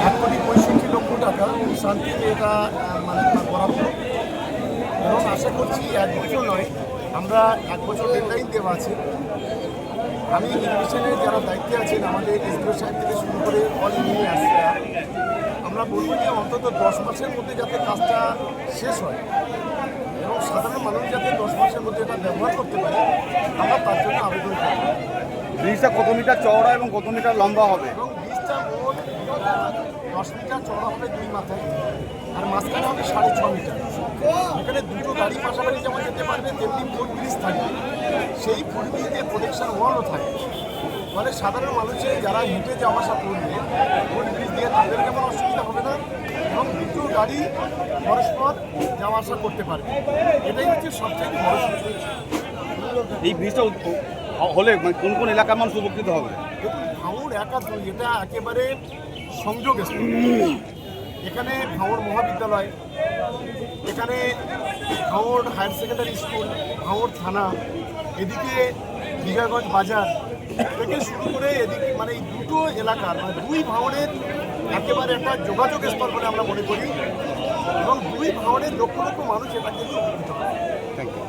1,65,00,000 টাকা শান্তিতে এটা মানে বরাদ্দ এবং আশা করছি 1 বছর নয়, আমরা 1 বছর ডেডলাইন দেওয়া আছে। আমি ইরিগেশনের যারা দায়িত্বে আছেন আমাদের এসডিও সাহেব থেকে শুরু করে অল নিয়ে আসছে, আমরা বলবো যে অন্তত 10 মাসের মধ্যে যাতে কাজটা শেষ হয় এবং সাধারণ মানুষ যাতে 10 মাসের মধ্যে এটা ব্যবহার করতে পারে, আমরা তার জন্য আবেদন করব। ব্রিজটা কত মিটার চওড়া এবং কত মিটার লম্বা হবে? এবং ব্রিজটা মোট 10 মিটার চওড়া হবে 2 মাথায়, আর মাঝখানে হবে 6.5 মিটার। এখানে দুটো গাড়ি পাশাপাশি যেমন যেতে পারবে তেমনি ফুট ব্রিজ থাকবে, সেই ফুট ব্রিজে প্রোটেকশন ওয়ালও থাকবে। ফলে সাধারণ মানুষের যারা হেঁটে যাওয়া আসা করবে ফুট ব্রিজ দিয়ে তাদের যেমন অসুবিধা হবে না এবং দুটো গাড়ি পরস্পর যাওয়া আসা করতে পারবে। এটাই হচ্ছে সবথেকে বড় সমস্যা। এই ব্রিজটা হলে মানে কোন কোন এলাকার মানুষ উপকৃত হবে? দেখুন, ভাঙড় একাত্তর এটা একেবারে সংযোগ স্থল। এখানে ভাঙড় মহাবিদ্যালয়, এখানে ভাঙড় হায়ার সেকেন্ডারি স্কুল, ভাঙড় থানা, এদিকে বিজয়গঞ্জ বাজার থেকে শুরু করে এদিকে মানে এই দুটো এলাকার মানে দুই ভাঙড়ের একেবারে একটা যোগাযোগ স্থল বলে আমরা মনে করি এবং দুই ভাঙড়ের লক্ষ লক্ষ মানুষ এটা কিন্তু উপকৃত হয়। Thank you.